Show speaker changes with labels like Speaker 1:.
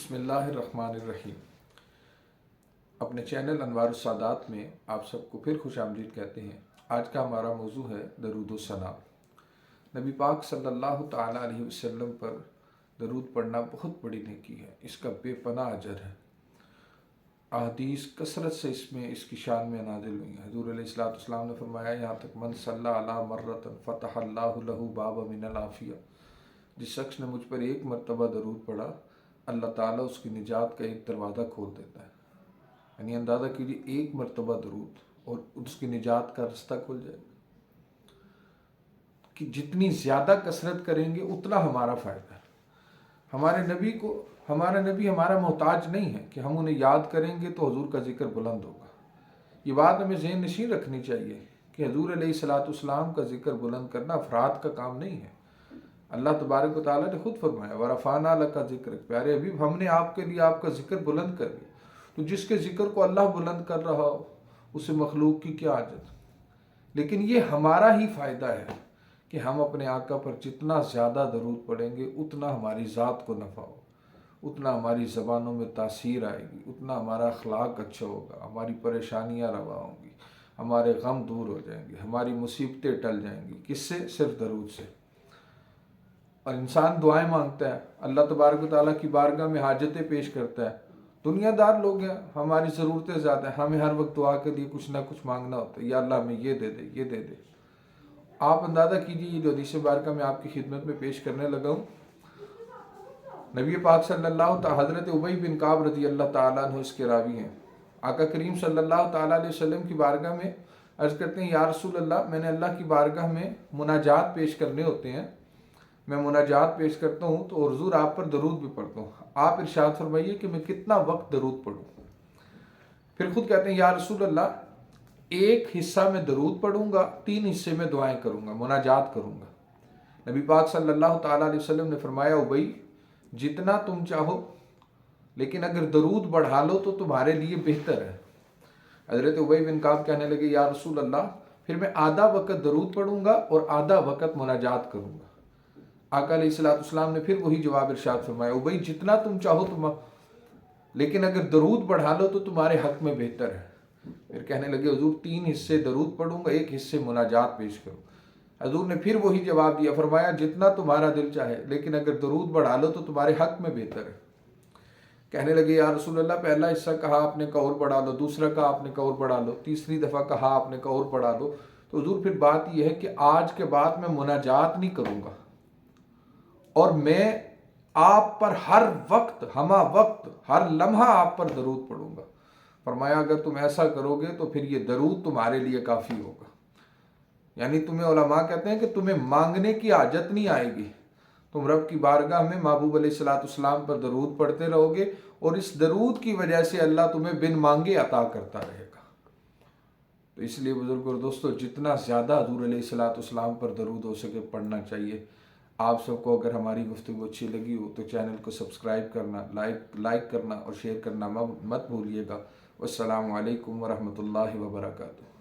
Speaker 1: بسم اللہ الرحمن الرحیم۔ اپنے چینل انوار السادات میں آپ سب کو پھر خوش آمدید کہتے ہیں۔ آج کا ہمارا موضوع ہے درود و ثنا۔ نبی پاک صلی اللہ تعالیٰ علیہ وسلم پر درود پڑھنا بہت بڑی نیکی ہے، اس کا بے پناہ اجر ہے۔ احادیث کثرت سے اس کی شان میں نازل ہوئی ہیں۔ حضور علیہ السلام نے فرمایا، یہاں تک من صلی علی مرۃ فتح اللہ لہ باب من العافیہ، جس شخص نے مجھ پر ایک مرتبہ درود پڑھا، اللہ تعالیٰ اس کی نجات کا ایک دروازہ کھول دیتا ہے۔ یعنی اندازہ کیجیے، ایک مرتبہ درود اور اس کی نجات کا رستہ کھل جائے گا۔ کہ جتنی زیادہ کثرت کریں گے اتنا ہمارا فائدہ ہے۔ ہمارا نبی ہمارا محتاج نہیں ہے کہ ہم انہیں یاد کریں گے تو حضور کا ذکر بلند ہوگا۔ یہ بات ہمیں ذہن نشین رکھنی چاہیے کہ حضور علیہ السلام کا ذکر بلند کرنا افراد کا کام نہیں ہے۔ اللہ تبارک و تعالیٰ نے خود فرمایا، وَرَفَعْنَا لَكَ ذِكْرَكَ، پیارے حبیب ہم نے آپ کے لیے آپ کا ذکر بلند کر دیا۔ تو جس کے ذکر کو اللہ بلند کر رہا ہو اسے مخلوق کی کیا حاجت۔ لیکن یہ ہمارا ہی فائدہ ہے کہ ہم اپنے آقا پر جتنا زیادہ درود پڑھیں گے اتنا ہماری ذات کو نفع ہو، اتنا ہماری زبانوں میں تاثیر آئے گی، اتنا ہمارا اخلاق اچھا ہوگا، ہماری پریشانیاں روا ہوں گی، ہمارے غم دور ہو جائیں گے، ہماری مصیبتیں ٹل جائیں گی۔ کس سے؟ صرف درود سے۔ اور انسان دعائیں مانگتا ہے، اللہ تبارک و تعالیٰ کی بارگاہ میں حاجتیں پیش کرتا ہے۔ دنیا دار لوگ ہیں، ہماری ضرورتیں زیادہ ہیں، ہمیں ہر وقت دعا کے لیے کچھ نہ کچھ مانگنا ہوتا ہے، یا اللہ ہمیں یہ دے دے، یہ دے دے۔ آپ اندازہ کیجیے، یہ جو حدیث بارکہ میں آپ کی خدمت میں پیش کرنے لگا ہوں، نبی پاک صلی اللہ تعالیٰ، حضرت ابی بن کعب رضی اللہ تعالیٰ عنہ اس کے راوی ہیں۔ آقا کریم صلی اللہ تعالیٰ علیہ وسلم کی بارگاہ میں عرض کرتے ہیں، یا رسول اللہ، میں نے اللہ کی بارگاہ میں مناجات پیش کرنے ہوتے ہیں، میں مناجات پیش کرتا ہوں تو حضور آپ پر درود بھی پڑھتا ہوں، آپ ارشاد فرمائیے کہ میں کتنا وقت درود پڑھوں۔ پھر خود کہتے ہیں، یا رسول اللہ، ایک حصہ میں درود پڑھوں گا، 3 حصے میں دعائیں کروں گا، مناجات کروں گا۔ نبی پاک صلی اللہ تعالیٰ علیہ وسلم نے فرمایا، ابی جتنا تم چاہو، لیکن اگر درود بڑھا لو تو تمہارے لیے بہتر ہے۔ حضرت ابی بن کعب کہنے لگے، یا رسول اللہ، پھر میں آدھا وقت درود پڑھوں گا اور آدھا وقت مناجات کروں گا۔ آقا علیہ السلام نے پھر وہی جواب ارشاد فرمایا، ابی جتنا تم چاہو لیکن اگر درود بڑھا لو تو تمہارے حق میں بہتر ہے۔ پھر کہنے لگے، حضور 3 حصے درود پڑھوں گا، 1 حصے مناجات پیش کروں۔ حضور نے پھر وہی جواب دیا، فرمایا جتنا تمہارا دل چاہے، لیکن اگر درود بڑھا لو تو تمہارے حق میں بہتر ہے۔ کہنے لگے، یا رسول اللہ، پہلا حصہ کہا آپ نے کہ اور بڑھا لو، دوسرا کہا آپ نے کہ اور بڑھا لو، تیسری دفعہ کہا آپ نے کہ اور بڑھا لو۔ تو حضور پھر بات یہ ہے کہ آج کے بعد میں مناجات نہیں کروں گا، اور میں آپ پر ہر وقت، ہمہ وقت، ہر لمحہ آپ پر درود پڑھوں گا۔ فرمایا اگر تم ایسا کرو گے تو پھر یہ درود تمہارے لیے کافی ہوگا۔ یعنی تمہیں علماء کہتے ہیں کہ تمہیں مانگنے کی حاجت نہیں آئے گی، تم رب کی بارگاہ میں محبوب علیہ السلام پر درود پڑھتے رہو گے، اور اس درود کی وجہ سے اللہ تمہیں بن مانگے عطا کرتا رہے گا۔ تو اس لیے بزرگ اور دوستو، جتنا زیادہ حضور علیہ السلام پر درود ہو سکے پڑھنا چاہیے۔ آپ سب کو اگر ہماری گفتگو اچھی لگی ہو تو چینل کو سبسکرائب کرنا، لائک کرنا اور شیئر کرنا مت بھولیے گا۔ والسلام علیکم ورحمۃ اللہ وبرکاتہ۔